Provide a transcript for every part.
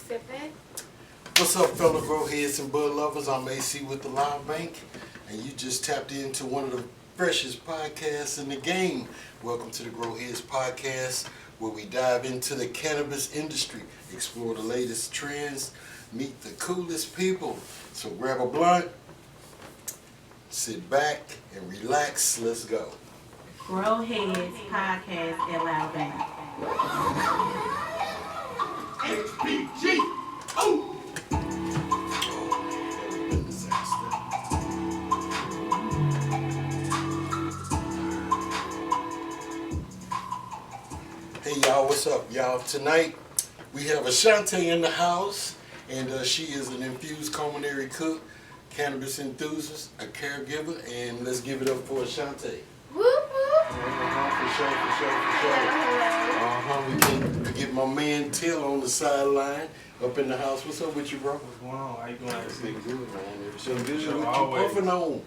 sipping. What's up, fellow grow heads and bud lovers? I'm AC with the Live Bank, and you just tapped into one of the freshest podcasts in the game. Welcome to the Grow Heads Podcast, where we dive into the cannabis industry, explore the latest trends, meet the coolest people. So grab a blunt, sit back, and relax. Let's go. Grow Heads Podcast at Loud Bank. HPG. Oh! Hey y'all, what's up y'all? Tonight we have Ashante in the house, and she is an infused culinary cook, cannabis enthusiast, a caregiver, and let's give it up for Ashante. Whoop whoop. We get my man Till on the sideline up in the house. What's up with you, bro? What's going on? How you doing? It's been good, man. Been good, What you always. puffing on?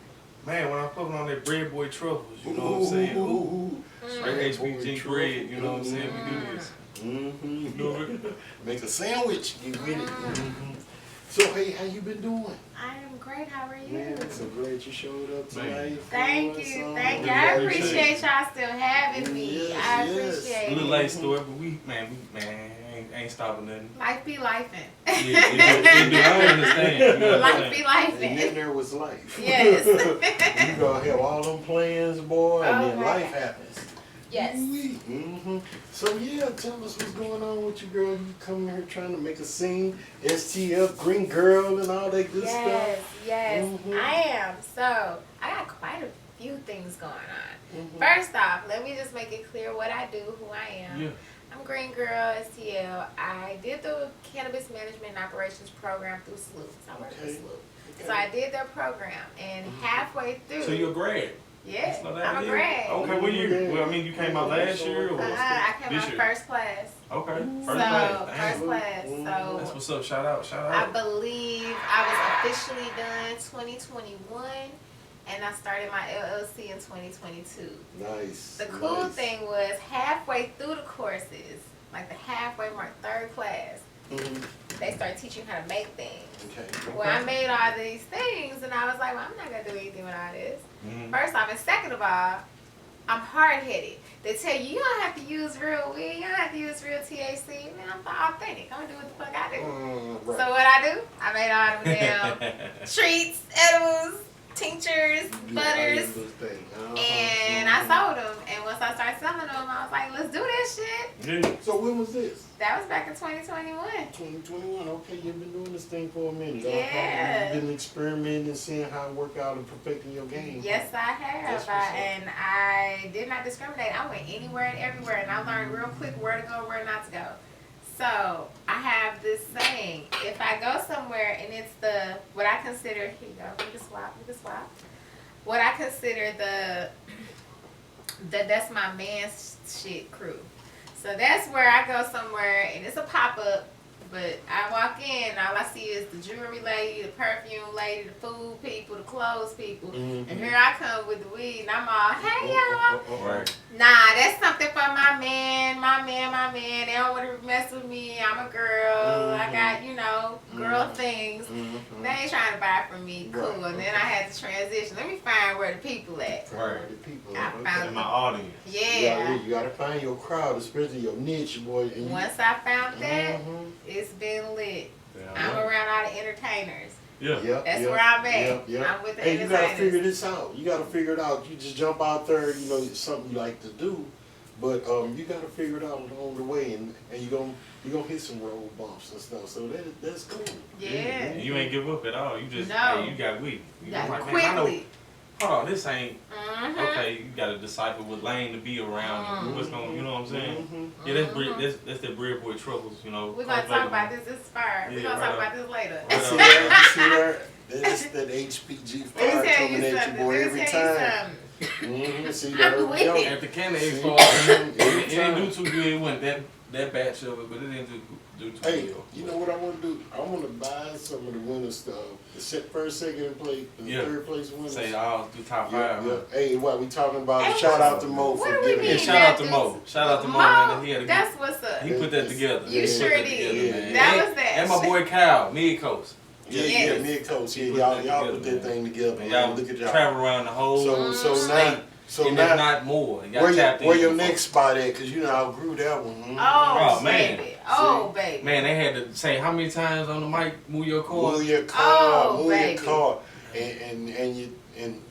Man, when I'm putting on that bread boy truffles, you know what I'm saying? Ooh. Straight HBG bread, you know what I'm saying? We do this. Mm-hmm. Make a sandwich. Get with it. Mm-hmm. So, hey, how you been doing? I am great. How are you? Man, so glad you showed up tonight. Thank for us. you. Really I appreciate appreciate y'all still having me. Yes, I yes. appreciate A little it. late story, but we ain't stopping nothing. Life be lifing. Yeah, it do. I understand. You know what I'm Life be saying? And then lifing. there was life. Yes. You gonna have all them plans, boy, and then Okay. life happens. Yes. Mm-hmm. So yeah, tell us what's going on with you, girl. You come here trying to make a scene, STF, green girl, and all that good Yes, stuff. yes, Mhm. I am. So I got quite a few things going on. Mhm. First off, let me just make it clear what I do, who I am. Yeah. I'm Green Girl STL. I did the Cannabis Management and Operations program through SLOOP. So I work for Okay. SLOOP. So I did their program, and halfway through, So you're a grad? yeah, Slow down, I'm a yeah. grad. Okay, what year? Well, I mean, you came out last year or I came this out year? first class. Okay, So first class. first Damn. class. That's So what's up. Shout out, shout I out. believe I was officially done 2021, and I started my LLC in 2022. Nice. The cool nice. thing was halfway through the courses, like the halfway mark, third class, Mhm. they started teaching how to make things. Okay. Well, I made all these things, and I was like, well, I'm not gonna do anything with all this. Mhm. First off, and second of all, I'm hard-headed. They tell you you don't have to use real weed, you don't have to use real THC. Man, I'm authentic. I'm gonna do what the fuck I do. Right. So what I do, I made all them damn treats, edibles, tinctures, You do all butters, your little thing. and I sold them. And once I started selling them, I was like, let's do this shit. Yeah. So when was this? That was back in 2021. 2021. Okay, you've been doing this thing for a minute. Yeah. You've been experimenting, seeing how it work out, and perfecting your game. Yes, I have. That's what's up. And I did not discriminate. I went anywhere and everywhere, and I learned real quick where to go, where not to go. So I have this saying: if I go somewhere and it's what I consider, here you go, we can swap. What I consider that's my man's shit crew. So that's where I go somewhere and it's a pop-up, but I walk in and all I see is the jewelry lady, the perfume lady, the food people, the clothes people. Mhm. And here I come with the weed and I'm all, hey y'all. Right. Nah, that's something for my man. They don't want to mess with me. I'm a girl. I got, girl things. Mhm. They ain't trying to buy from me. Cool. Right. And then I had to transition. Let me find where the people at. Right. The people. I found In my audience. Yeah. You gotta find your crowd, especially your niche, boy. And you- Once I found that, Mhm. it's been lit. Yeah. I'm around all the entertainers. Yeah. Yep, That's yep, where I'm at. yep, yep. I'm with the Hey, you gotta entertainers. figure this out. You gotta figure it out. You just jump out there, it's something you like to do, but you gotta figure it out along the way, and you gonna hit some road bumps and stuff. So that's cool. Yeah. And you ain't give up at all. You just, No. hey, you got weed. You Yeah, like, man, I know- quickly. Hold on, this ain't Mm-hmm. okay. You got to decipher what lane to be around. And what's going, you know what I'm saying? Mhm. Yeah, that's the bread boy troubles. You know. We're going to talk about this. This is fire. We're Yeah, going to right talk on. about this later. Right See on. that? You see that? That's that HPG Let fire me tell coming you at you, something. boy, Let every me tell you time. something. See I'm that? with it. At the Candy See? Expo Every in didn't time. do too good. It wasn't that batch of it, but it didn't do too Hey, good. you know what I want to do? I want to buy some of the winner stuff. The first, second, and the Yeah. third place winners. Say all do top Yeah, five. yeah. Huh? Hey, what we talking about? Hey, Shout out to Mo what for do we giving mean? us. Yeah, shout out to Mo. Shout out to Mo, man. He had a good. That's what's up. He put that together. You He put sure that did. together, man. That And- was that. And my boy Kyle, mid coast. Yeah, Yes. yeah, me and Coach. He Yeah, put y'all that put together, that thing together, man. Y'all Look at y'all. travel around the whole So state. so and now, if not more. Y'all where tapped your in next spot at? Cause you know I grew that one. Oh, Oh, man. baby. Oh, baby. Man, they had to say how many times on the mic, move your car. Move your car, Oh, move baby. your car, and you and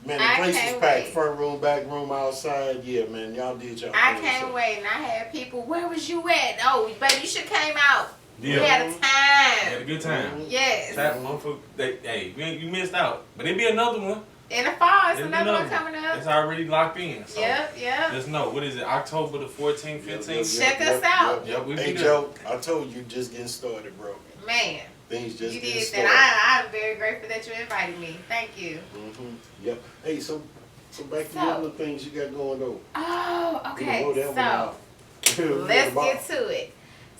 man, the I place can't was packed. wait. Front room, back room, outside. Yeah, man, y'all did y'all. I thing, can't so. wait. And I had people, where was you at? Oh, baby, you should came out. Yeah. We had a Had a time. good time. Yes. Tap one for hey, you missed out. But it'll be another one. In the fall, it's It'll be another one another coming up. It's already locked in. So Yep, yep. just know, what is it, October the 14th, 15th? Check us out. Yep, we Hey be Joe, I told you just getting started, bro. Man, Things just you getting did started. that. I'm very grateful that you invited me. Thank you. Yep. Hey, so back to So- the other things you got going on. Oh, okay. Blow that one So, out. let's get to it.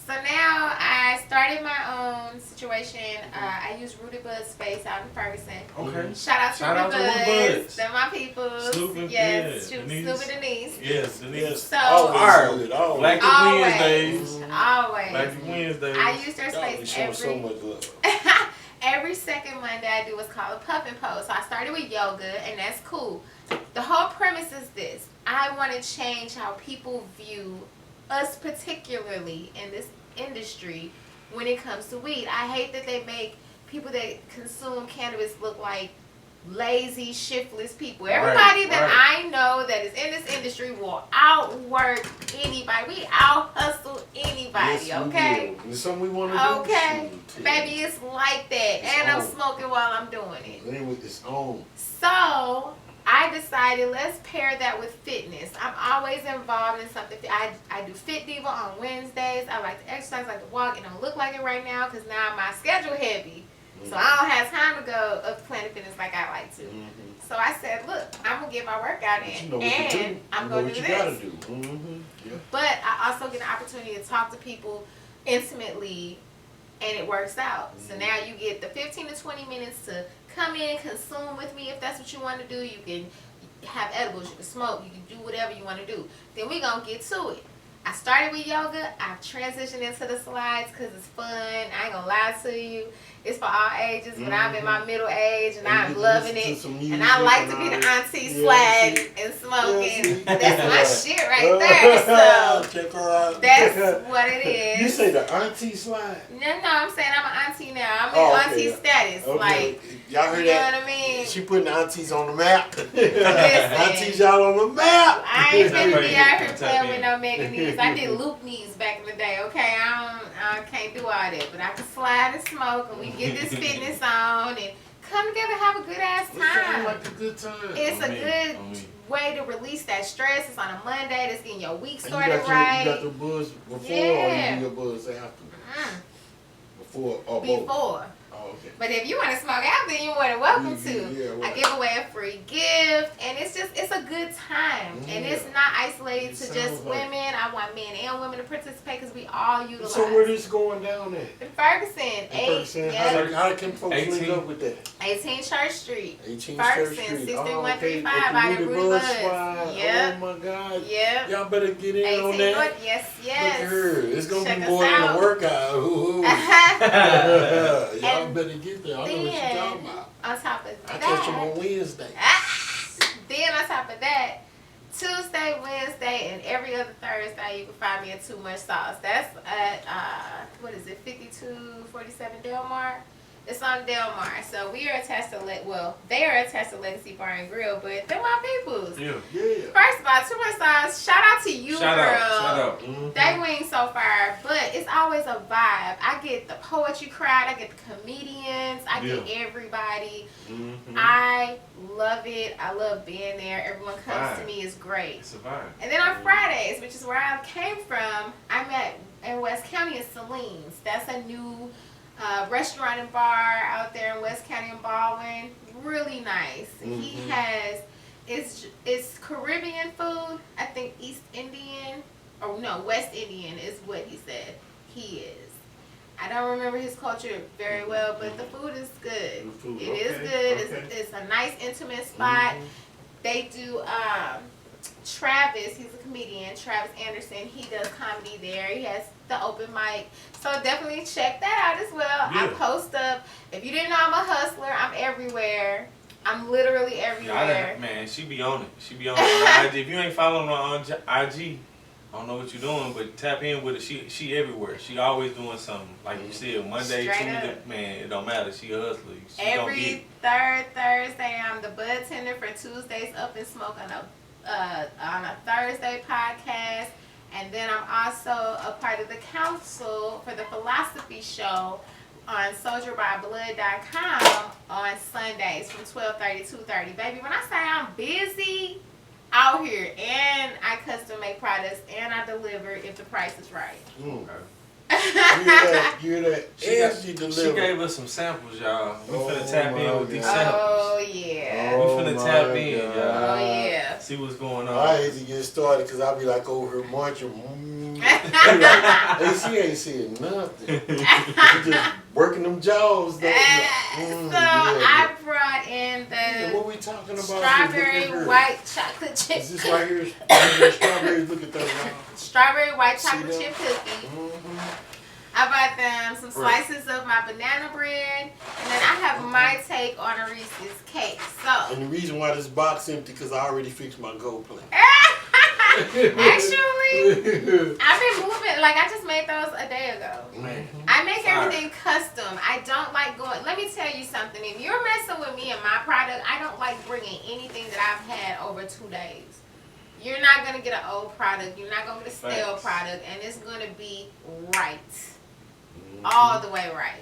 So now I started my own situation. I use Rooted Bud Space out in Ferguson. Okay. Shout out to Shout out Rooted to Rooted Buds. Buds. They're my people. Snoop and- Yes, yeah, Snoop Denise. and Denise. Yes, Denise. Yes. So- always Alright. good. Always. Black Always. Wednesdays. Always. Black Wednesdays. I use their Y'all be space showing so every much love. every second Monday. I do what's called a puff and pose. So I started with yoga, and that's cool. The whole premise is this: I want to change how people view us, particularly in this industry, when it comes to weed. I hate that they make people that consume cannabis look like lazy, shiftless people. Everybody that I know that is in this industry will outwork anybody. We out hustle anybody, Yes, we okay? will. It's something we want to do. Okay, Shoot, baby, it's like that, It's and I'm on. smoking while I'm doing it. Anyway, it's on. So I decided let's pair that with fitness. I'm always involved in something. I do Fit Diva on Wednesdays. I like to exercise, I like to walk. It don't look like it right now because now my schedule heavy, so I don't have time to go up to Planet Fitness like I like to. So I said, look, I'm gonna get my workout But in, you know what to and do. I'm you know gonna what do you this. gotta do. Yeah. But I also get an opportunity to talk to people intimately, and it works out. So now you get the 15 to 20 minutes to come in, consume with me if that's what you want to do. You can have edibles, you can smoke, you can do whatever you want to do. Then we're going to get to it. I started with yoga. I've transitioned into the slides because it's fun. I ain't going to lie to you. It's for all ages, but I'm in my middle age and And you I'm can loving listen to it. some And I music like and to be all the that. auntie Yeah, sliding see? and smoking. Yeah, see? That's my Yeah. shit right there. So Check her out. that's what it is. You say the auntie slide? No, I'm saying I'm an auntie now. I'm in Oh, okay. auntie status. Okay. Like, y'all heard you know that? what I mean? She putting the aunties on the map. Aunties y'all on the map. I ain't Tap finna be in. out here Tap playing in. with no mega knees. I did loop knees back in the day, okay? I can't do all that. But I can slide and smoke, and we get this fitness on and come together and have a good ass It sound time. like a good time. It's a On me, good on me. way to release that stress. It's on a Monday. That's getting your week And started you right. got your buzz before Yeah. or you do your buzz after? Mm, Before or both? before. Oh, okay. But if you want to smoke after, you're more than welcome to. Yeah, I right. give away a free gift, and it's a good time. And it's not isolated It to just sounds like- women. I want men and women to participate because we all utilize. So where this going down at? In Ferguson, In 8, Ferguson? yeah, How can folks 18. link up with that? 18 Church Street. 18 Ferguson, Church Street. 63135 At the out in Rudy Rudy Buzz Buzz. Squad. Yep. Oh my God. Yep. Y'all better get in 18 on that. North, yes, yes. Look at her. It's gonna Check be us more than out. a workout. Ooh. Y'all And better get there. I know what you're then, talking about. on top of I that, catch them on Wednesday. then on top of that, Tuesday, Wednesday, and every other Thursday, you can find me at Too Much Sauce. That's at, what is it, 5247 Delmar? It's on Delmar. So we are attached to, they are attached to Legacy Bar and Grill, but they're my peoples. Yeah. Yeah. First of all, Too Much Sauce, shout out to you, Shout girl. out. Shout out. Mhm. They wing so far, but it's always a vibe. I get the poetry crowd, I get the comedians, I get everybody. Mhm. I love it. I love being there. Everyone comes to Vibe. me. It's great. It's a vibe. And then on Fridays, which is where I came from, I'm at in West County at Celine's. That's a new restaurant and bar out there in West County in Baldwin. Really nice. He Mhm. has it's Caribbean food. I think East Indian no, West Indian is what he said he is. I don't remember his culture very well, but the food is good. The food, It is okay, good. okay. It's a nice intimate spot. They do Travis, he's a comedian, Travis Anderson, he does comedy there. He has the open mic. So definitely check that out as well. I Yeah. post up. If you didn't know I'm a hustler, I'm everywhere. I'm literally everywhere. Man, she be on it. She be on it. On IG. If you ain't following her on IG, I don't know what you're doing, but tap in with her. She everywhere. She always doing something. Like you said, Monday, Straight Tuesday, up. man, it don't matter. She a hustler. She gonna get Every it. third Thursday, I'm the bud tender for Tuesdays Up and Smoke on a Thursday podcast. And then I'm also a part of the council for the philosophy show on soldierbyblood.com on Sundays from 12:30 to 2:30. Baby, when I say I'm busy out here, and I custom make products and I deliver if the price is right. Mm. Okay. You hear that? She, And got, she she delivered. gave us some samples, y'all. We Oh finna tap my in with these God. samples. Oh yeah. We Oh finna my tap in, God. Oh y'all. yeah. See what's going I on. hate to get started because I'll be like over here munching. Hey, she ain't saying nothing. She just working them jaws. Though. I brought in Yeah, the what we talking about? strawberry Look at her. white chocolate chip. Is this right here? Strawberries. Look at that. Y'all. Strawberry white See chocolate that? chip cookie. Mm-hmm. I bought them some Right. slices of my banana bread, and then I have my take on a Reese's cake. So, And the reason why this box empty because I already fixed my gold plate. actually, I've been moving. Like I just made those a day ago. Man. I make Fire. everything custom. I don't like going. Let me tell you something. If you're messing with me and my product, I don't like bringing anything that I've had over 2 days. You're not gonna get an old product. You're not gonna get a stale Facts. product, and it's gonna be right, all the way right.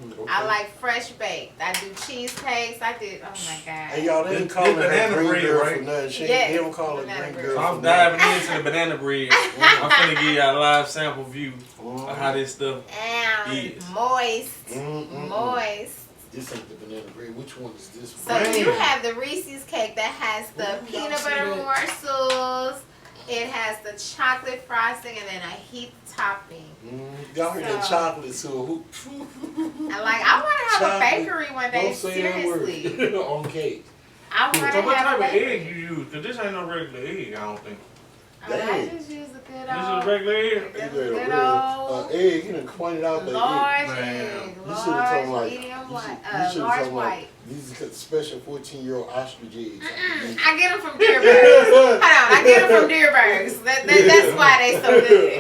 Okay. I like fresh baked. I do cheesecakes. I did. Oh my god. Hey y'all, they ain't This calling her banana green bread, girl right? for nothing. She Yes, they don't call her banana green bread. girl So for I'm nothing. diving into the banana bread. I'm finna give y'all a live sample view of how this stuff. And Yes. moist, Mm-mm-mm. moist. This ain't the banana bread. Which one is this So one? you have the Reese's cake that has the Ooh, y'all peanut see butter that? morsels. It has the chocolate frosting and then a heaped topping. Y'all heard that So- chocolate, so who? And like I want to have Chocolate. a bakery one day. Don't say that Seriously, word on cake. I want to So what have type a of bakery. egg you use? Cause this ain't no regular egg, I don't think. I Dang. just use a good This is old, regular egg. You got a good real old egg. You done pointed out that large Man. egg, You should have told large, like medium you white, should- you should have large told like white. these are special 14-year-old ostrich eggs. I get them from Deerbergs. Hold on, I get them from Deerbergs. That's why they so good.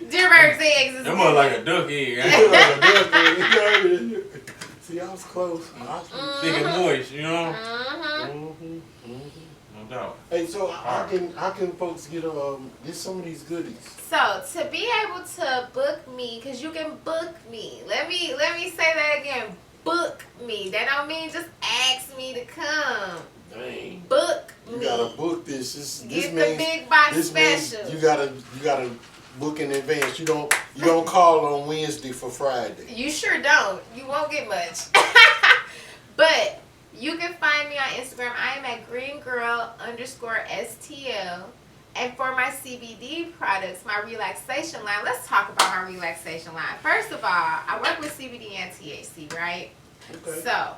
Deerbergs eggs is That more good. like a duck egg. See, I was close. Thick and moist, you know? Mhm. No doubt. Hey, so how can folks get some of these goodies? So to be able to book me, cause you can book me. Let me say that again. Book me. That don't mean just ask me to come. Dang, Book you me. gotta book this. This Get the means big box this means special. you gotta book in advance. You don't call on Wednesday for Friday. You sure don't. You won't get much. But you can find me on Instagram. I am at greengirl_STL. And for my CBD products, my relaxation line, let's talk about my relaxation line. First of all, I work with CBD and THC, right? Okay. So,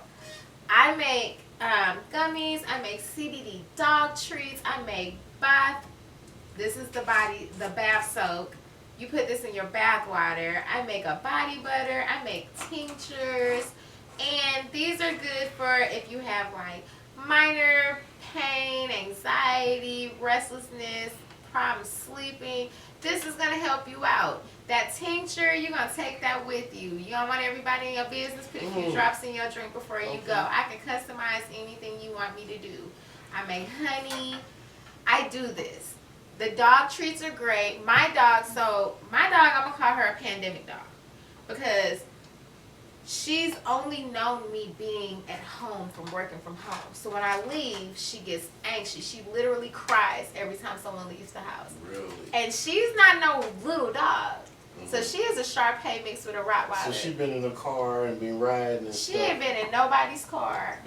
I make gummies, I make CBD dog treats, I make bath. This is the bath soak. You put this in your bath water. I make a body butter. I make tinctures. And these are good for if you have like minor pain, anxiety, restlessness, problems sleeping. This is going to help you out. That tincture, you're going to take that with you. You don't want everybody in your business put a few drops in your drink before you go. I can customize anything you want me to do. I make honey. I do this. The dog treats are great. My dog, I'm going to call her a pandemic dog because she's only known me being at home from working from home. So when I leave, she gets anxious. She literally cries every time someone leaves the house. Really? And she's not no little dog. So she is a Shar-Pei mixed with a Rottweiler. So she been in the car and been riding and She stuff. ain't been in nobody's car.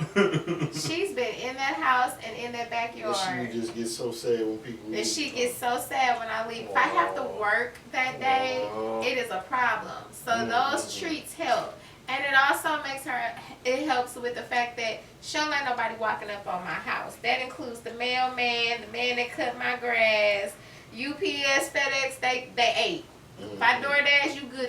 She's been in that house and in that backyard. And she would just get so sad when people leave. And she gets so sad when I leave. If I have to work that day, it is a problem. So those treats help. And it also makes her, it helps with the fact that she don't let nobody walking up on my house. That includes the mailman, the man that cut my grass, UPS, FedEx, they ate. If I DoorDash, you good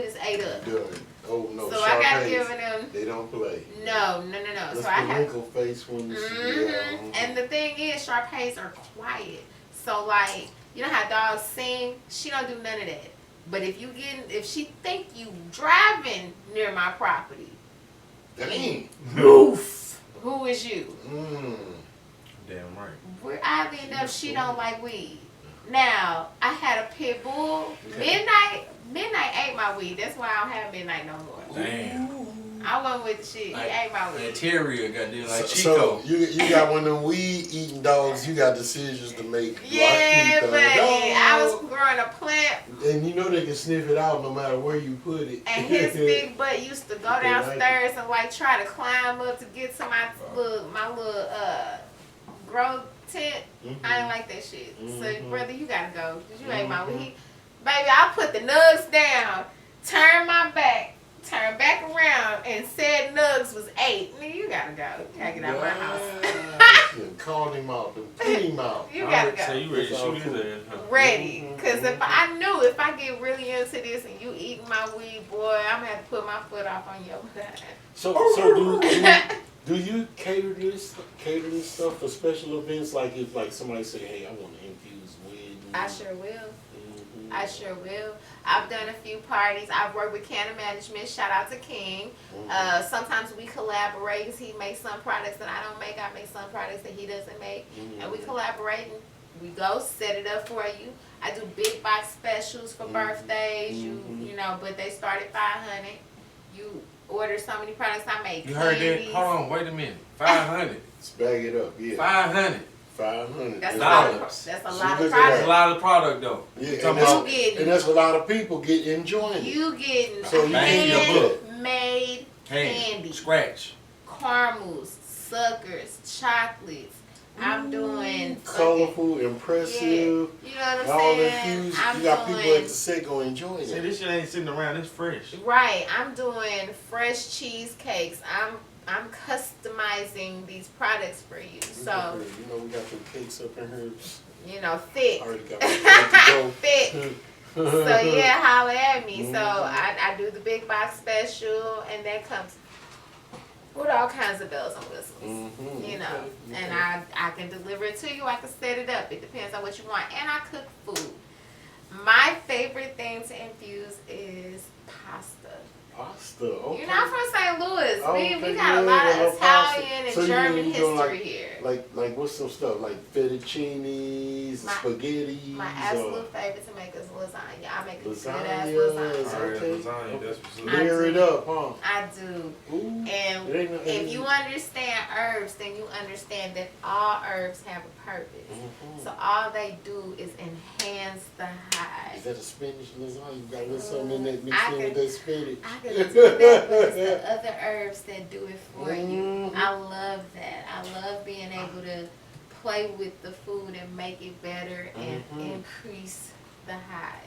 as ate up. Done. Oh no. So I gotta Sharpays, give them. They don't play. No. That's So I the have. wrinkle face ones. Yeah. And the thing is, Shar-Peis are quiet. So like, you know how dogs sing? She don't do none of that. But if she think you driving near my property, Dang. roof. Who is you? Damn right. We're oddly enough, she don't like weed. Now, I had a pit bull. Okay. Midnight ate my weed. That's why I don't have Midnight no more. Damn. I went with the shit. He ate my That weed. terrier got there like So Chico. you got one of them weed eating dogs. You got decisions to make. Do I Yeah, keep the buddy. I was dog? growing a plant, And you know they can sniff it out no matter where you put it. and his big butt used to go downstairs and like try to climb up to get to my little grow tent. I ain't like that shit. So brother, you gotta go. 'Cause you ate my weed. Baby, I put the nugs down, turned my back, turned back around, and said nugs was 8. Nigga, you gotta go. You gotta get out of my house. And called him out and put him out. You gotta So go. you ready to That's all shoot his cool. ass? Huh? Ready. Because if I knew if I get really into this and you eating my weed, boy, I'm gonna have to put my foot off on your butt. So do you cater this stuff for special events? Like if like somebody say, hey, I want to infuse weed. I sure will. I sure will. I've done a few parties. I've worked with Canna Management. Shout out to King. Sometimes we collaborate because he makes some products that I don't make. I make some products that he doesn't make. And we collaborate and we go set it up for you. I do big box specials for birthdays. You know, but they start at $500. You order so many products I make. You heard that? Candies. Hold on, wait a minute. 500. Let's bag it up, yeah. 500. 500. That's a Yeah. lot of, Dollars. that's a See, lot look of at That's products. a lot of product though. Yeah, You and talking that's, about getting- and that's a lot of people get enjoying it. You getting So you Bang your book. handmade candy. scratch. caramels, suckers, chocolates. I'm doing Colorful, impressive, you know what I'm all saying? infused. I'm You got people doing at the set going enjoying See, it. this shit ain't sitting around. It's fresh. right. I'm doing fresh cheesecakes. I'm customizing these products for you. So You know, we got some cakes up in here. you know, thick, Already got some thick. to So go. yeah, holla at me. So I do the big box special, and that comes with all kinds of bells and whistles. You know, and I can deliver it to you. I can set it up. It depends on what you want. And I cook food. My favorite thing to infuse is pasta. Pasta. Okay. You're not from St. Louis. Okay, We got yeah, a lot I of love pasta. Italian and So you German doing history like- here. Like what's some stuff like fettuccinis, My- spaghetti. My absolute favorite to make is lasagna. I make a good ass Lasagna. lasagna. Alright, Okay. lasagna. That's what's up. I Layer it do. up, huh? I do. Ooh. And It ain't no- if you understand herbs, then you understand that all herbs have a purpose. So all they do is enhance the high. Is that a spinach lasagna? You got a little something in that I mixed in could- with that spinach. I could do that, but it's the other herbs that do it for you. Mhm. I love that. I love being able to play with the food and make it better and increase the high.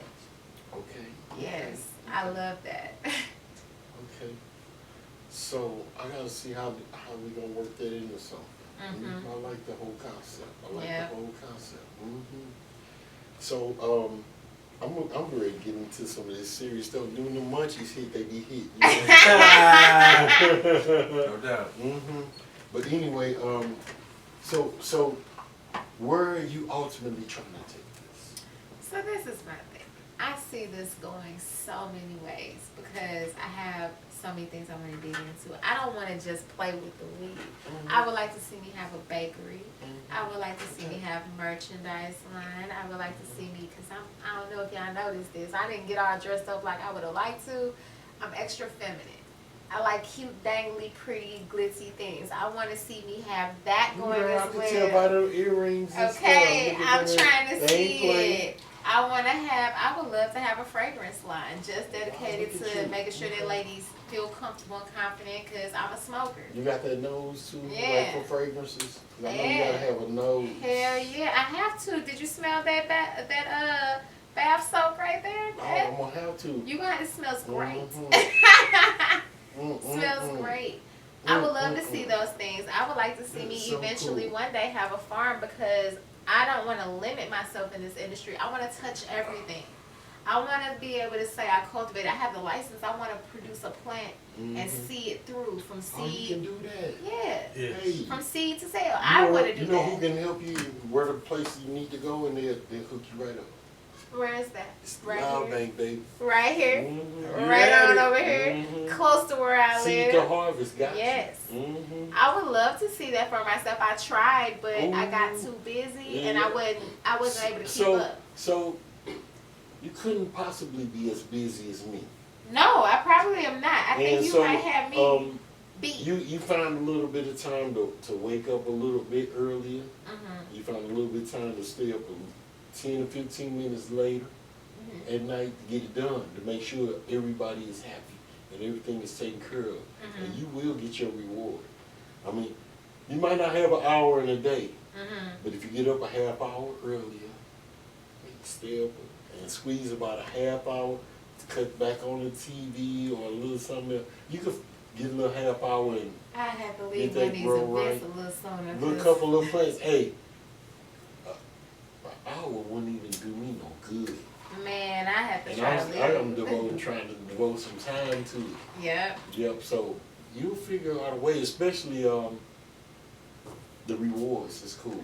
Okay. Yes, I love that. Okay. So I gotta see how we gonna work that into something. I like the whole concept. I like Yeah. the whole concept. So I'm ready to get into some of this serious stuff. Doing the munchies hit, they be hit. No doubt. But anyway, so where are you ultimately trying to take this? So this is my thing. I see this going so many ways because I have so many things I want to dig into. I don't want to just play with the weed. I would like to see me have a bakery. I would like to see me have merchandise line. I would like to see me, because I don't know if y'all noticed this. I didn't get all dressed up like I would have liked to. I'm extra feminine. I like cute, dangly, pretty, glitzy things. I want to see me have that going Girl, I as can tell by well. the earrings and Okay, stuff. I'm trying to They ain't see playing. it. I I would love to have a fragrance line just dedicated look at to you. making sure that ladies feel comfortable and confident because I'm a smoker. You got that nose too, Yeah. like for fragrances? 'Cause I know you Yeah. gotta have a nose. Hell yeah, I have to. Did you smell that bath soap right there? Oh, I'm gonna have to. You gonna have to smells great. Mhm. Smells great. I would love to see those things. I would like to see me That's so eventually cool. one day have a farm because I don't want to limit myself in this industry. I want to touch everything. I want to be able to say I cultivate. I have the license. I want to produce a plant and see it through from Oh, you can seed. do that. Yeah, Yeah. Hey. from seed to sale. You I know want to what- do You know that. who can help you where the places you need to go and they'll hook you right up. Where is that? It's the Right Loud here. Bank, baby. Right here. Mhm. Right You got on it. over here. Mhm. Close to where I Seed to live. harvest, got Yes. you. Mm-hmm. I would love to see that for myself. I tried, but I got Ooh. too busy Yeah. and I wasn't able to keep So, up. so you couldn't possibly be as busy as me. No, I probably am not. I think And you so, might have me beat. You found a little bit of time to wake up a little bit earlier. Mhm. You found a little bit of time to stay up 10 or 15 minutes later Mhm. at night to get it done, to make sure everybody is happy and everything is taken care of. Mhm. And you will get your reward. I mean, you might not have an hour in a day, Mhm. but if you get up a half hour earlier, maybe stay up and squeeze about a half hour to cut back on the TV or a little something else, you could get a little half hour and I had to Get leave that one of these grow events right. a little sooner. look 'cause couple little plants. Hey, an hour wouldn't even do me no good. Man, I have to And try to I'm leave. trying to devote some time to it. Yep. Yep, so you'll figure out a way, especially the rewards is cool.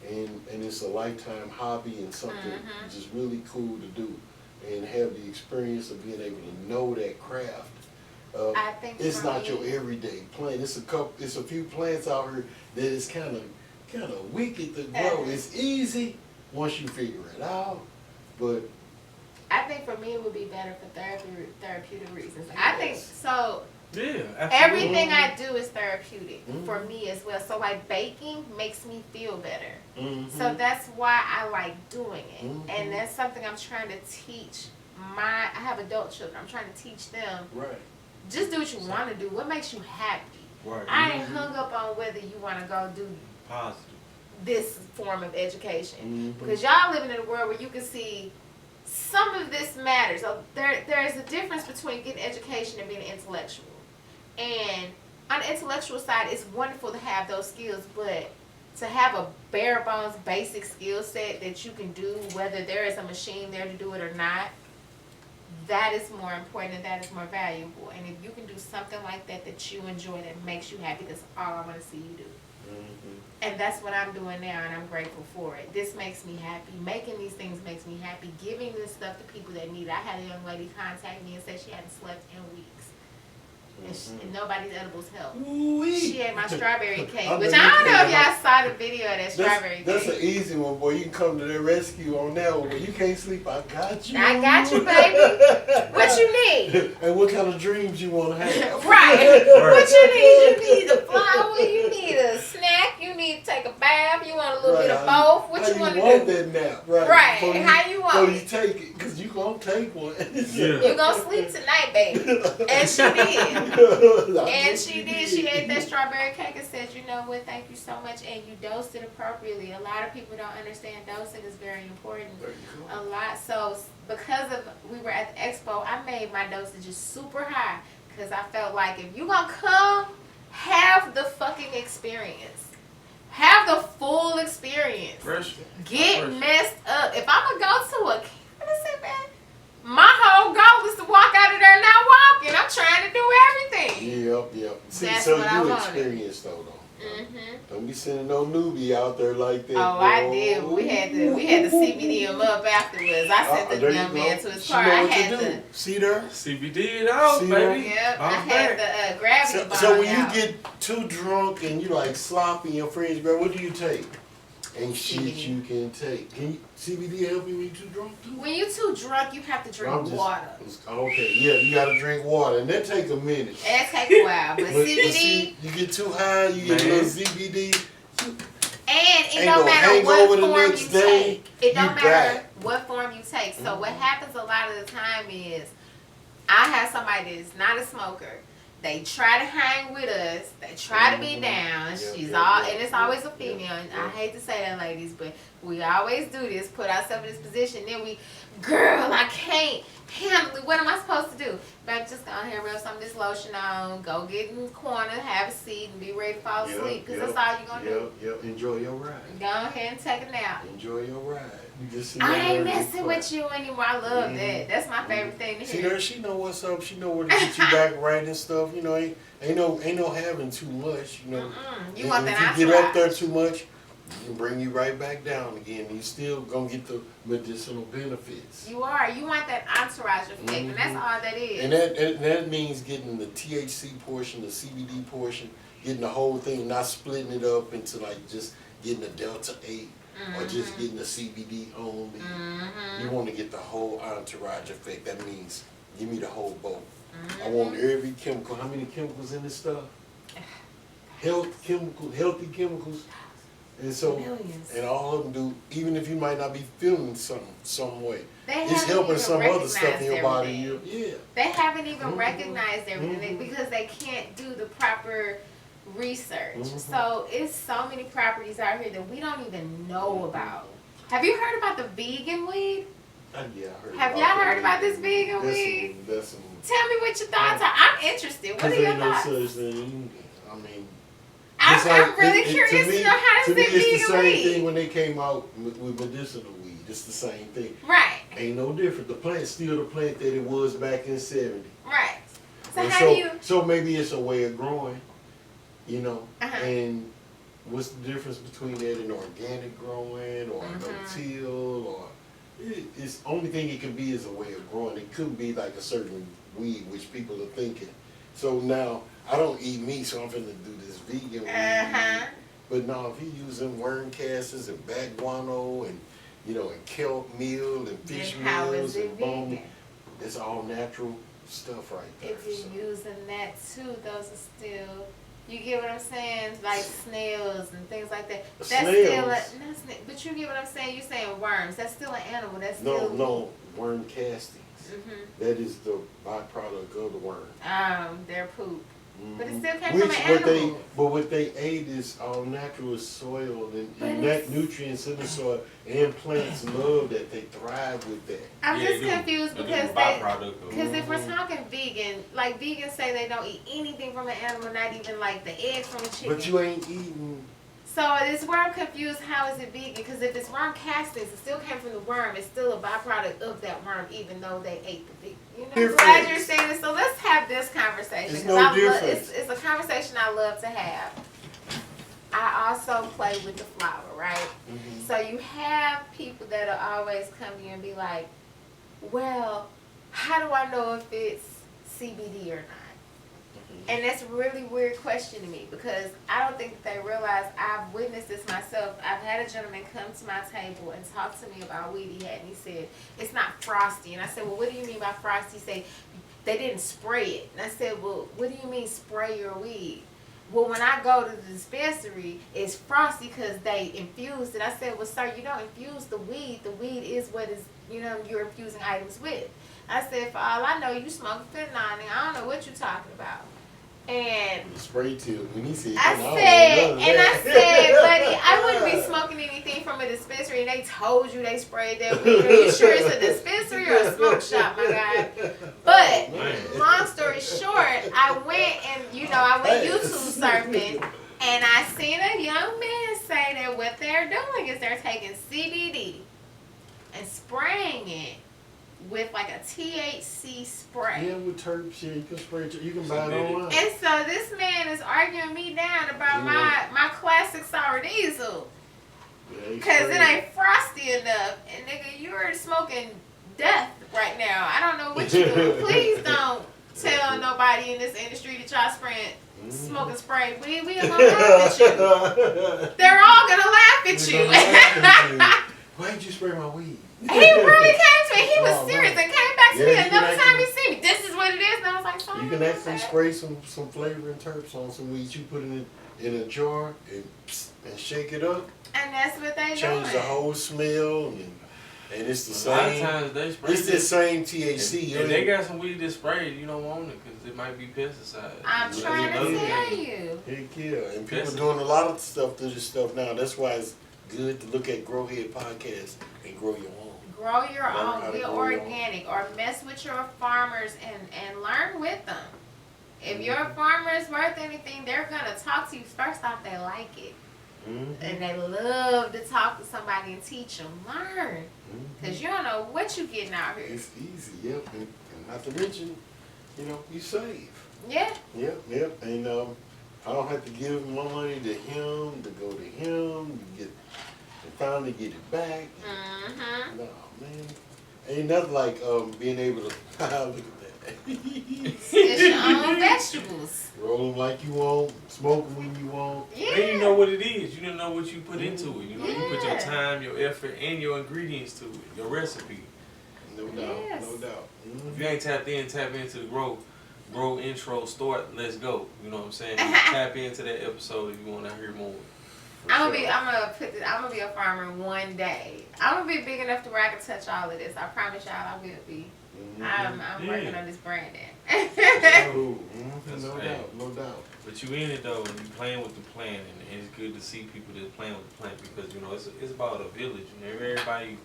And it's a lifetime hobby and something Mhm. just really cool to do. And have the experience of being able to know that craft. I think It's for not me- your everyday plant. It's a few plants out here that is kind of wicked to grow. It's easy once you figure it out, but I think for me it would be better for therapeutic reasons. I think Yes. so. Yeah, absolutely. Everything I do is therapeutic Mhm. for me as well. So like baking makes me feel better. mhm. So that's why I like doing it. Mhm. And that's something I'm trying to teach I have adult children. I'm trying to teach them, right. just do what you want to do. What makes you happy? Right. I ain't hung up on whether you want to go do Positive. this form of education. Mhm. Because y'all living in a world where you can see some of this matters. So there is a difference between getting education and being intellectual. And on the intellectual side, it's wonderful to have those skills, but to have a bare bones basic skill set that you can do, whether there is a machine there to do it or not, that is more important and that is more valuable. And if you can do something like that that you enjoy, that makes you happy, that's all I want to see you do. Mhm. And that's what I'm doing now, and I'm grateful for it. This makes me happy. Making these things makes me happy. Giving this stuff to people that need it. I had a young lady contact me and say she hadn't slept in weeks. And nobody's edibles help. Ooh-wee. She ate my strawberry cake, I which know I you don't know can't if y'all saw the video of that strawberry That's an cake. easy one, boy. You can come to the rescue on that one. When you can't sleep, I got you. I got you, baby. What you need? And what kind of dreams you want to have? Right. What you need? You need a flower. You need a snack. You need to take a bath. You want a little bit of both. What you want to do? that nap, right? Right. Before How you want Before it? you take it, because you going to take one. Yeah. You gonna sleep tonight, baby. And she did. And she did. She ate that strawberry cake and said, you know what, thank you so much. And you dosed it appropriately. A lot of people don't understand dosing is very important. There you go. A lot. So because of we were at the expo, I made my dosages super high. Because I felt like if you gonna come, have the fucking experience. Have the full experience. Fresh. Get Fresh. messed up. If I'm gonna go to a cannabis event, my whole goal is to walk out of there not walking. I'm trying to do everything. Yep. See, That's so what I you wanted. experienced though. Mm-hmm. Don't be sending no newbie out there like that. Oh, I boy. did. We had to CBD him up afterwards. I sent the there you young go. man to his She car. know I what had to the do. See there? CBD it out, See baby. yep. I I'm had back. the gravity So, bond so when out. you get too drunk and you like sloppy and friends, girl, what do you take? Ain't shit CBD. you can take. Can you, CBD help you when you too drunk too? When you're too drunk, you have to drink I'm just- water. Okay, yeah, you gotta drink water, and that take a minute. That take a while, but But CBD see, you get too high, you get a Man. little CBD. And it Ain't don't no matter hangover what the form next you day, take. It you don't matter back. what form you take. So what happens a lot of the time is I have somebody that's not a smoker. They try to hang with us. They try to be down. And it's always a female. And I hate to say that, ladies, but we always do this. Put ourselves in this position. Then we, girl, I can't handle it. What am I supposed to do? Baby, just go ahead and rub some of this lotion on. Go get in the corner, have a seat, and be ready to fall asleep. Because that's all you're going to do. Yep. Enjoy your ride. Go ahead and take a nap. Enjoy your ride. You just I ain't messing with you anymore. I love that. That's my favorite thing to See hear. her, she know what's up. She know where to get you back right and stuff. You know, ain't no having too much. You know, You want that if you get up there entourage. too much, you can bring you right back down again. You still gonna get the medicinal benefits. You are. You want that entourage effect, and that's all that is. And that means getting the THC portion, the CBD portion, getting the whole thing, not splitting it up into like just getting the Delta 8 or just getting the CBD only. You want to get the whole entourage effect. That means give me the whole boat. I want every chemical. How many chemicals in this stuff? Healthy chemicals. And so, Millions. and all of them do, even if you might not be feeling some way. They It's haven't helping even some other stuff in your body. recognized They haven't even recognized everything because they can't do the proper research. So it's so many properties out here that we don't even know about. Have you heard about the vegan weed? Yeah, I heard. Have y'all heard about this vegan weed? That's some. Tell me what your thoughts are. I'm interested. What are your Ain't no thoughts? such thing. I mean, I'm really curious to know how to me, say it's the vegan same weed. thing when they came out with medicinal weed. It's the same thing. Right, Ain't no different. The plant's still the plant that it was back in '70. right. So And how do you? So maybe it's a way of growing, you know. Uh-huh. And what's the difference between that and organic growing or no-till or? It's only thing it can be is a way of growing. It couldn't be like a certain weed, which people are thinking. So now I don't eat meat, so I'm finna do this vegan weed. But now if you're using worm castings and bat guano and and kelp meal and fish Then how meals is it and bone, vegan? it's all natural stuff right there. If you're using that too, those are still. You get what I'm saying? Like snails and things like that. That's still but you get what I'm saying? You're saying worms. That's still an animal. That's still No, worm castings. That is the byproduct of the worm. Their poop. But it still came from an animal. What they ate is all natural soil and that nutrients in the soil, and plants love that. They thrive with that. I'm just confused because because if we're talking vegan, like vegans say they don't eat anything from an animal, not even like the eggs from a chicken. But you ain't eating. So it's where I'm confused. How is it vegan? Because if it's worm castings, it still came from the worm. It's still a byproduct of that worm, even though they ate the vegan. I'm glad you're saying this. So let's have this conversation. It's no difference. It's a conversation I love to have. I also play with the flower, right? So you have people that'll always come to you and be like, well, how do I know if it's CBD or not? And that's a really weird question to me because I don't think that they realize I've witnessed this myself. I've had a gentleman come to my table and talk to me about weed he had, and he said, it's not frosty. And I said, well, what do you mean by frosty? He said, they didn't spray it. And I said, well, what do you mean spray your weed? Well, when I go to the dispensary, it's frosty because they infused it. I said, well, sir, you don't infuse the weed. The weed is what is, you're infusing items with. I said, for all I know, you smoke fentanyl, and I don't know what you're talking about. And spray till when he said, I said, buddy, I wouldn't be smoking anything from a dispensary, and they told you they sprayed that weed. Are you sure it's a dispensary or a smoke shop, my guy? But long story short, I went and I went YouTube surfing, and I seen a young man say that what they're doing is they're taking CBD and spraying it with like a THC spray. Yeah, with terps, you can spray it. You can buy it online. And so this man is arguing me down about my classic sour diesel. Because it ain't frosty enough. And nigga, you're smoking death right now. I don't know what you're doing. Please don't tell nobody in this industry that y'all smoking spray. We are gonna laugh at you. They're all gonna laugh at you. Why did you spray my weed? He really came to me. He was serious and came back to me another time he see me. This is what it is. And I was like, sorry. You can actually spray some flavor and terps on some weed. You put it in in a jar and shake it up. And that's what they Change doing. the whole smell and it's the A lot of same. times they spray It's the same THC. If they got some weed that sprayed, you don't want it because it might be pesticide. I'm Yeah, trying to yeah. tell you. Heck yeah, and people That's- doing a lot of stuff to this stuff now. That's why it's good to look at Grow Head Podcast and grow your own. Grow your Learn how own, to be grow your own. organic, or mess with your farmers and learn with them. If your farmer is worth anything, they're gonna talk to you. First off, they like it. And they love to talk to somebody and teach them. Learn. Because you don't know what you're getting out here. It's easy, yep. And not to mention, you save. Yeah. Yep. And I don't have to give my money to him, to go to him, to finally get it back. Mm-hmm. No, man. Ain't nothing like being able to, look at that. It's your own vegetables. Roll them like you want, smoke them when you want. Yeah. And you know what it is. You didn't know what you put into it. You put your Yeah. time, your effort, and your ingredients to it. Your recipe. No doubt, Yes. no doubt. If you ain't tapped in, tap into the grow intro, start, let's go. You know what I'm saying? Tap into that episode if you want to hear more. I'm gonna be a farmer one day. I'm gonna be big enough to where I can touch all of this. I promise y'all I will be. I'm working on this branding. That's No right. doubt, no doubt. But you in it though, and you playing with the plan, and it's good to see people that's playing with the plan because it's about a village, and everybody, you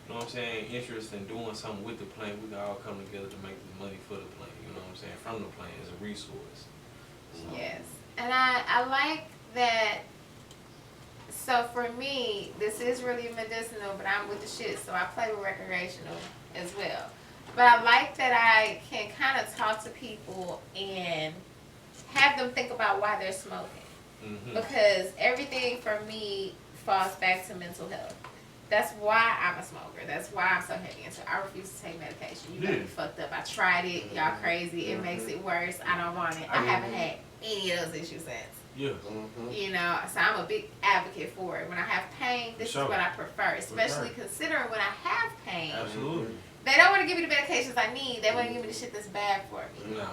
know what I'm saying, interested in doing something with the plan. We can all come together to make the money for the plan. You know what I'm saying, from the plan as a resource. So, Yes. And I like that. So for me, this is really medicinal, but I'm with the shit, so I play with recreational as well. But I like that I can kind of talk to people and have them think about why they're smoking. Because everything for me falls back to mental health. That's why I'm a smoker. That's why I'm so heavy into it. I refuse to take medication. You got me fucked up. I tried it. Y'all crazy. It makes it worse. I don't want it. I haven't had any of those issues since. Yeah. You know, so I'm a big advocate for it. When I have pain, this Sure. is what I prefer, especially considering when I have pain. Absolutely. They don't want to give me the medications I need. They want to give me the shit that's bad for me. No.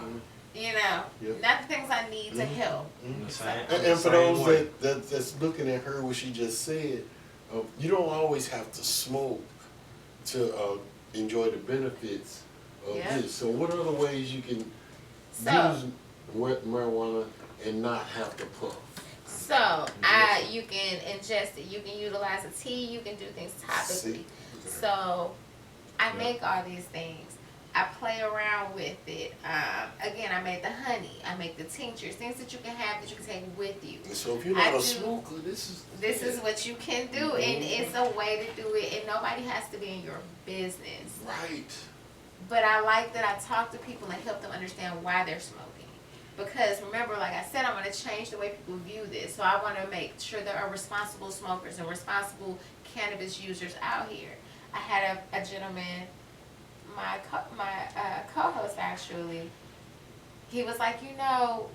You know, Yep. not the things I need to help. I'm the same- I'm And the for same those way. that's looking at her, what she just said, you don't always have to smoke to enjoy the benefits of Yeah. this. So what other ways you can So, use marijuana and not have to puff? so you can ingest it. You can utilize a tea. You can do things topically. So I make all these things. I play around with it. Again, I make the honey. I make the tinctures, things that you can have that you can take with you. And so if you're not a smoker, this is what you can do, and it's a way to do it, and nobody has to be in your business. right. But I like that I talk to people and help them understand why they're smoking. Because remember, like I said, I'm going to change the way people view this. So I want to make sure there are responsible smokers and responsible cannabis users out here. I had a gentleman, my co-host actually, he was like,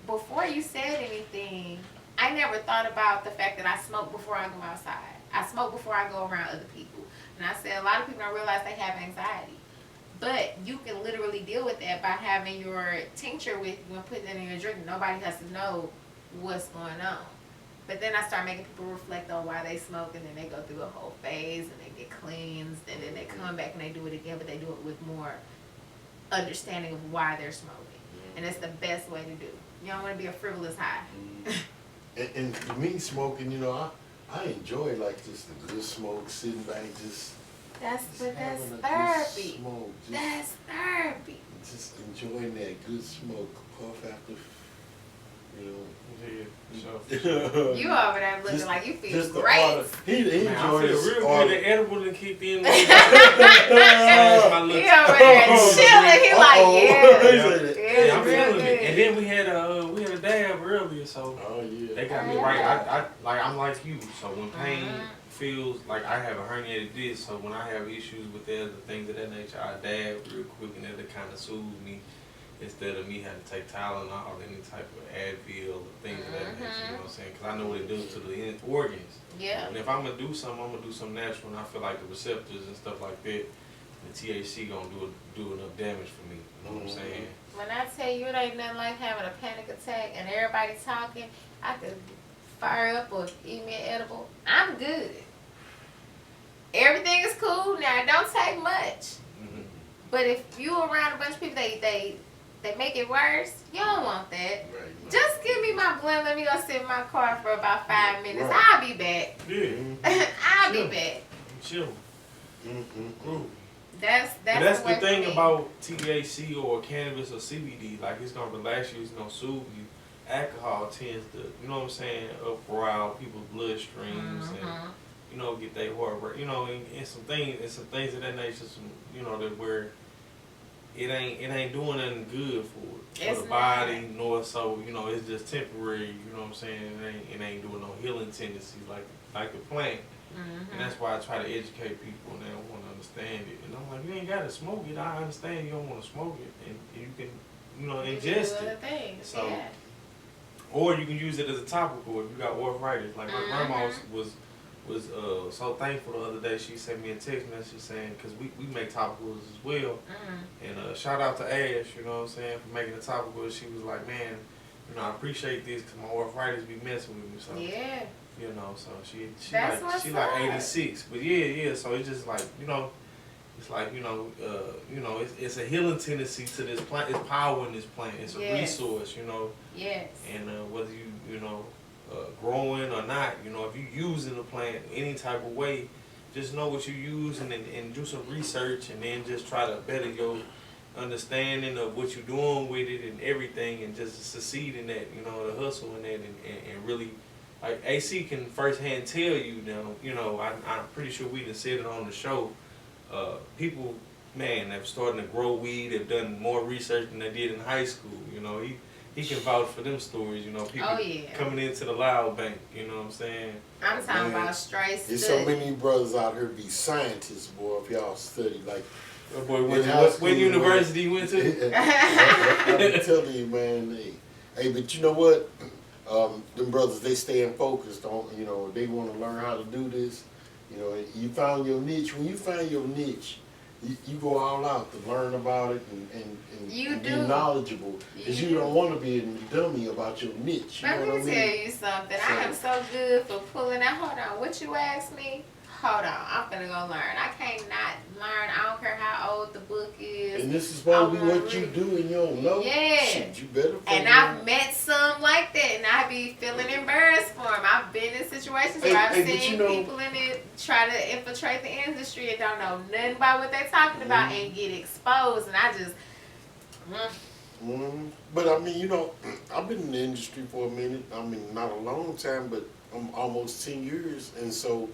before you said anything, I never thought about the fact that I smoke before I go outside. I smoke before I go around other people. And I said, a lot of people don't realize they have anxiety. But you can literally deal with that by having your tincture with you and putting it in your drink. Nobody has to know what's going on. But then I start making people reflect on why they smoke, and then they go through a whole phase, and they get cleansed, and then they come back and they do it again, but they do it with more understanding of why they're smoking. And it's the best way to do. You don't want to be a frivolous high. And for me, smoking, I enjoy like just the good smoke, sitting back, just That's having a good therapy. smoke, That's therapy. just enjoying that good smoke, puff after, Yeah, sure. You over there looking Just- like you feel just the great. order. He Man, I enjoyed feel his real order. good. The edible that kicked in. He over there chilling. He like, yeah. Yeah, I'm It's real feeling it. good. And then we had a dab earlier, so Oh yeah. they got me right. I'm like you. So when pain feels like I have a herniated disc, so when I have issues with that, the things of that nature, I dab real quick, and that'll kind of soothe me instead of me having to take Tylenol or any type of Advil or things of that nature. You know what I'm saying? Because I know what it does to the organs. Yeah. And if I'm gonna do something, I'm gonna do something natural, and I feel like the receptors and stuff like that, the THC gonna do enough damage for me. You know what I'm saying? When I tell you it ain't nothing like having a panic attack and everybody talking, I could fire up or eat me an edible, I'm good. Everything is cool now. It don't take much. Mhm. But if you around a bunch of people, they make it worse. You don't want that. Right. Just give me my blunt. Let me go sit in my car for about 5 minutes. Right. I'll be back. Yeah. I'll Sure. be back. Chill. Cool. That's That's the the way thing for me. about THC or cannabis or CBD. Like, it's gonna relax you. It's gonna soothe you. Alcohol tends to, you know what I'm saying, uprile people's bloodstreams and Mhm. get their heart rate. And some things of that nature. That where it ain't doing nothing good for It's the body, not. nor so. It's just temporary. You know what I'm saying? It ain't doing no healing tendencies like the plant. Mhm. And that's why I try to educate people and they don't want to understand it. And I'm like, you ain't got to smoke it. I understand you don't want to smoke it. And you can, You can ingest do other it. things, So- yeah. Or you can use it as a topical if you got arthritis. Like my grandma Mhm. was so thankful the other day. She sent me a text message saying, because we make topicals as well. Mhm. And shout out to Ash, you know what I'm saying, for making the topical. She was like, man, I appreciate this because my arthritis be messing with me. So. Yeah. So she That's like what's she like up. 86, but yeah. So it's just like it's like it's a healing tendency to this plant. It's power in this plant. It's a Yes. resource, Yes. and whether you growing or not, if you using the plant any type of way, just know what you use and do some research and then just try to better your understanding of what you're doing with it and everything, and just succeed in that, the hustle in that, and really. Like AC can firsthand tell you now, I'm pretty sure we done said it on the show. People, man, they're starting to grow weed. They've done more research than they did in high school. He can vouch for them stories. People Oh, yeah. coming into the loud bank. You know what I'm saying? I'm talking Man, about straight There's study. so many brothers out here be scientists, boy. If y'all study, like, Oh, boy, In high school, what university you went to? I'm telling you, man. Hey, but you know what? Them brothers, they staying focused on. They want to learn how to do this. You found your niche. When you find your niche, you go all out to learn about it and You be do. knowledgeable. Because you You don't want to be a dummy about your niche. You Let know me what I mean? tell you something. I am so good for pulling out. Hold on. What you asked me? Hold on. I'm gonna go learn. I can't not learn. I don't care how old the book is. And this is supposed to be I what wanna you read. do and you don't know. Yeah. Shit, you better. And figure I've it met some like that, and I be feeling embarrassed for them. I've been in situations where I've Hey, but seen you know- people in it try to infiltrate the industry and don't know nothing about what they're talking about Mm-hmm. and get exposed. And I just, But I mean, I've been in the industry for a minute. I mean, not a long time, but almost 10 years. And so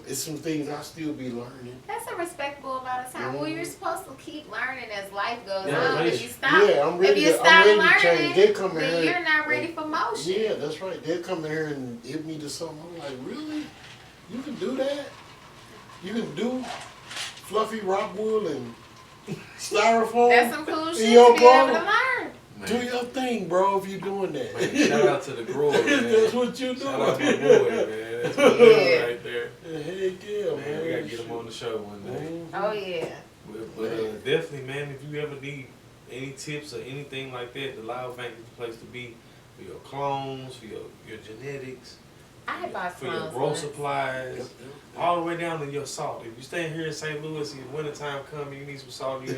it's some things I still be learning. that's a respectable amount of time. Well, you're supposed to keep learning as life goes Yeah, on. right. If you stop, Yeah, I'm ready if you to- stop I'm ready to learning, change. They come in then here you're not ready and- for motion. Yeah, that's right. They'll come in here and hit me to something. I'm like, really? You can do that? You can do fluffy rock wool and styrofoam? That's some cool shit Yo, to be bro. able to learn. Do your thing, bro, if you're doing that. Man, shout out to the grower, man. That's what you Shout out to my doing. boy, man. That's what Yeah. right there. Heck yeah, Man, man. we gotta get him on the show one day. Oh yeah. But definitely, man, if you ever need any tips or anything like that, the Loud Bank is the place to be for your clones, for your genetics, I bought for your clones grow once. supplies, all the way down to your salt. If you stay here in St. Louis and wintertime come, you need some salt. You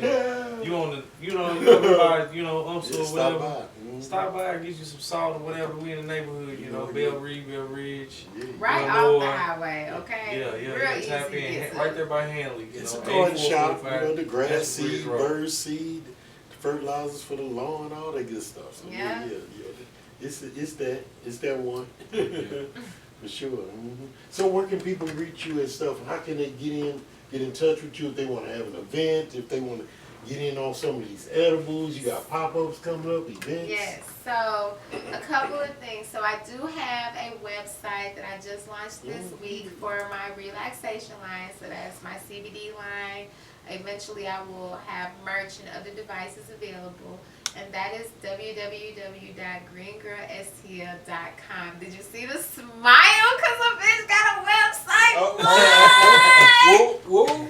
on the, you come by, UMSL or Stop whatever. by. Stop by and get you some salt or whatever. We in the neighborhood, Bell Ridge. Right Yeah, off the boy. highway, okay? Yeah, Real easy tap to in, get to. right there by Hanley. It's a garden shop, 8445. the grass That's seed, Bridge Road. bird seed, fertilizers for the lawn, all that good stuff. So Yeah. It's that one. For sure. So where can people reach you and stuff? How can they get in touch with you if they want to have an event, if they want to get in on some of these edibles? You got pop-ups coming up, events? Yes, so a couple of things. So I do have a website that I just launched this week for my relaxation line. So that's my CBD line. Eventually I will have merch and other devices available. And that is www.greengirlstl.com. Did you see the smile? Because a bitch got a website. What? Whoa.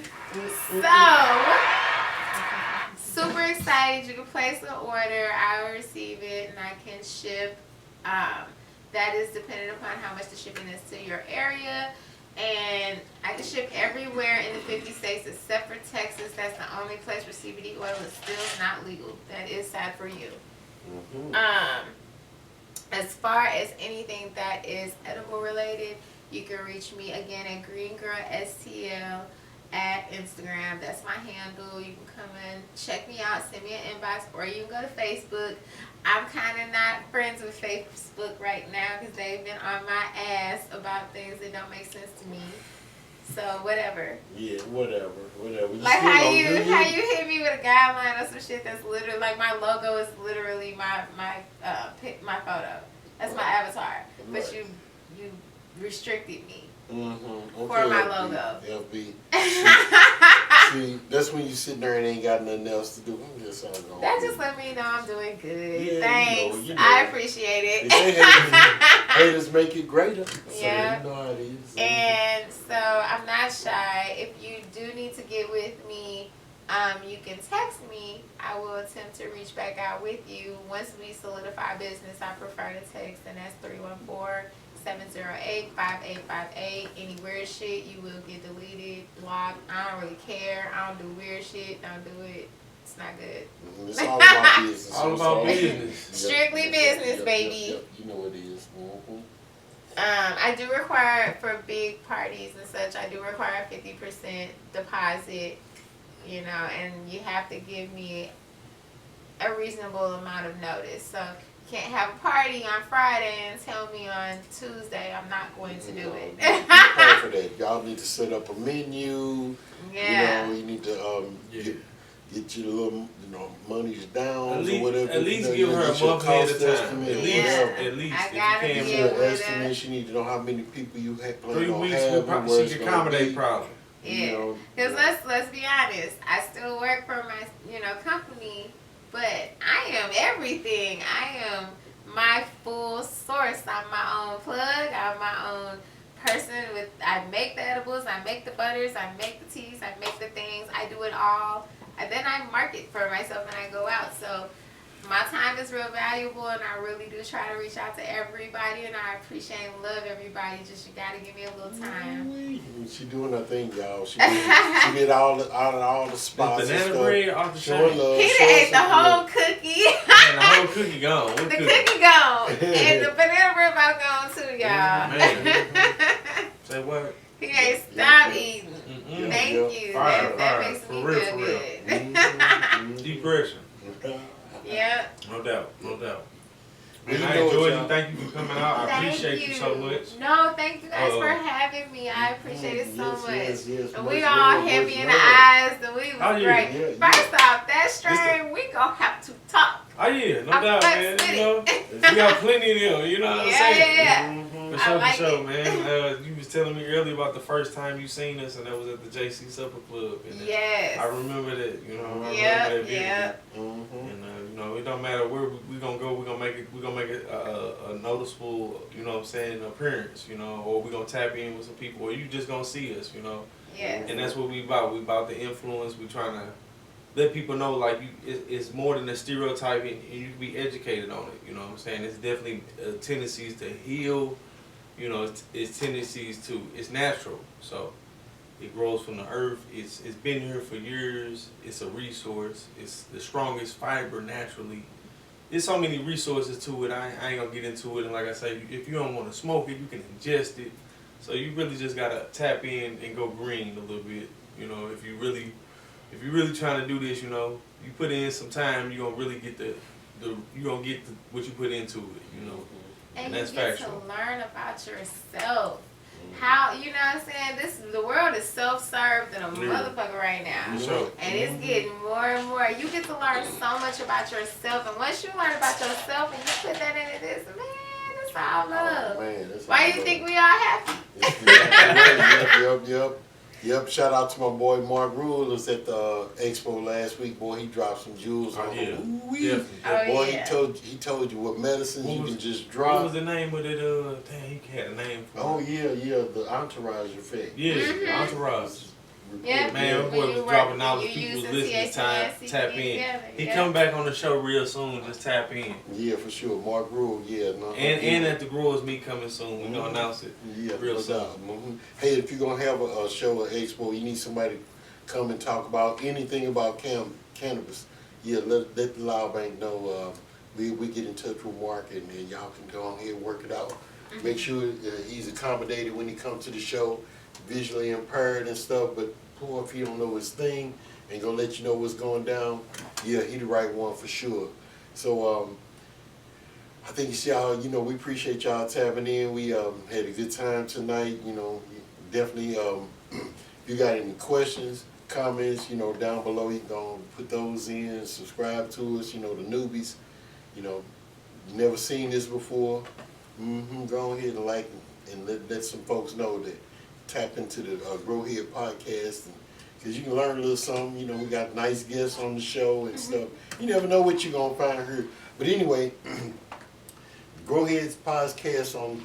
So, super excited. You can place an order. I will receive it and I can ship. That is dependent upon how much the shipping is to your area. And I can ship everywhere in the 50 states except for Texas. That's the only place where CBD oil is still not legal. That is sad for you. As far as anything that is edible related, you can reach me again at Green Girl STL at Instagram. That's my handle. You can come and check me out, send me an inbox, or you can go to Facebook. I'm kind of not friends with Facebook right now because they've been on my ass about things that don't make sense to me. So whatever. Yeah, whatever. You Like still how gonna you do hit me with a guideline or some shit that's literally like my logo is literally my photo. That's my avatar. But Right. you restricted me Okay, for my FB. logo. FB. See, that's when you sitting there and ain't got nothing else to do. That's all going That just let me know I'm doing good. Yeah, Thanks. you know. I appreciate it. Haters make it greater. So Yeah. you know how it is. And so I'm not shy. If you do need to get with me, you can text me. I will attempt to reach back out with you. Once we solidify business, I prefer to text, and that's 314-708-5858. Any weird shit, you will get deleted, blocked. I don't really care. I don't do weird shit. Don't do it. It's not good. It's all about business. All about business. Strictly business, baby. Yep. You know what it is. I do require for big parties and such. I do require a 50% deposit. You know, and you have to give me a reasonable amount of notice. So you can't have a party on Friday and tell me on Tuesday I'm not going to do it. Pay for that. Y'all need to set up a menu. Yeah. You need to get your little monies down At least, or whatever. at least give her a month ahead of time. At least, Yeah. at least. I If you gotta can't be Your able afford to- estimate, you need to know how many people you have planned 3 on weeks, having, she where it's can gonna accommodate be. probably. Yeah. Because let's be honest, I still work for my company, but I am everything. I am my full source. I'm my own plug. I'm my own person. I make the edibles, I make the butters, I make the teas, I make the things. I do it all, and then I market for myself when I go out. So my time is real valuable, and I really do try to reach out to everybody, and I appreciate and love everybody. Just you gotta give me a little time. She doing her thing, y'all. She did all the spots The and banana stuff. bread off the Showing chain. love. He done showing ate the support. whole cookie. Man, the whole cookie gone. What The cookie? cookie gone. And the banana bread about gone too, y'all. Say what? He ain't stopped eating. Mm-mm. Thank Yeah. you. Fire, That fire. makes For me real, feel for real. good. Depression. Yep. No doubt. No doubt. Well, And you I know what, enjoyed y'all. you. Thank you for coming out. I Thank appreciate you so much. No, thank you guys for having me. I appreciate it so Yes, much. yes, yes. And Much we all love, heavy much in the love. eyes. And we was Oh, yeah, great. yeah, First off, that strain, we gonna have to talk. Oh yeah, no I'm doubt, flex man. with You know, we got plenty of them. You know what I'm saying? Yeah. For I sure, like for sure, it. man. You was telling me earlier about the first time you seen us, and that was at the JC Supper Club. And Yes. I remember that. You know, I remember that Yep, vividly. yep. And it don't matter where we gonna go. We gonna make it. We gonna make it a noticeable. You know what I'm saying, appearance. You know, or we gonna tap in with some people, or you just gonna see us. You know, Yes. and that's what we about. We about the influence. We trying to let people know like it's more than a stereotype, and you can be educated on it. You know what I'm saying? It's definitely tendencies to heal. You know, it's tendencies to, it's natural. So it grows from the earth. It's been here for years. It's a resource. It's the strongest fiber naturally. There's so many resources to it. I ain't gonna get into it. And like I say, if you don't want to smoke it, you can ingest it. So you really just gotta tap in and go green a little bit. You know, if you really trying to do this, you know, you put in some time, you're gonna really get what you put into it. You know. And that's you get factual. to learn about yourself. How, you know what I'm saying? The world is self-served than a motherfucker right now. Sure. And it's getting more and more. You get to learn so much about yourself. And once you learn about yourself and you put that into this, man, it's all love. Oh, man, that's Why all you love. think we all happy? Yep. Shout out to my boy Mark Rule. Was at the expo last week. Boy, he dropped some jewels on yeah. him. Definitely. Oh, Boy, yeah. he told you what medicines What you was- can just What drop. was the name of it? Dang, he had a name for it. Oh yeah, the entourage effect. Yeah, Mhm. Entourage. Yeah, Man, when boy you was work- dropping knowledge. you People using listening time. THNS, Tap you in. together, He yeah. come back on the show real soon. Just tap in. Yeah, for sure. Mark Rule, yeah. No, And at the Growers Meet coming soon. We're gonna announce it yeah, real no soon. doubt. Hey, if you're gonna have a show or expo, you need somebody to come and talk about anything about cannabis. Yeah, let the Loud Bank know. We get in touch with Mark and y'all can go on here and work it out. Make sure he's accommodated when he comes to the show, visually impaired and stuff. But poor if he don't know his thing and gonna let you know what's going down. Yeah, he the right one for sure. So I think it's y'all. You know, we appreciate y'all tapping in. We had a good time tonight. You know, definitely. If you got any questions, comments, you know, down below, you can go and put those in. Subscribe to us. You know, the newbies. You know, never seen this before. Go ahead and like and let some folks know that tap into the Grow Head podcast, because you can learn a little something. You know, we got nice guests on the show and stuff. You never know what you're gonna find here. But anyway, Grow Heads podcast on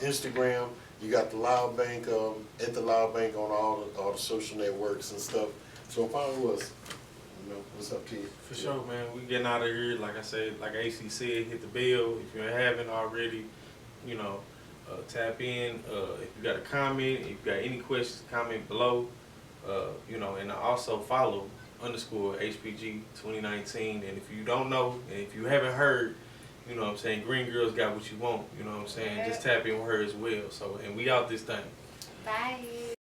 Instagram. You got the Loud Bank at the Loud Bank on all the social networks and stuff. So follow us. You know, what's up, kid? For sure, man. We getting out of here. Like I said, like AC said, hit the bell if you haven't already. You know, tap in. If you got a comment, if you got any questions, comment below. You know, and also follow _HPG 2019. And if you don't know, and if you haven't heard, you know what I'm saying, Green Girls got what you want. You know what I'm saying? Yeah. Just tap in with her as well. So, and we out this thing. Bye.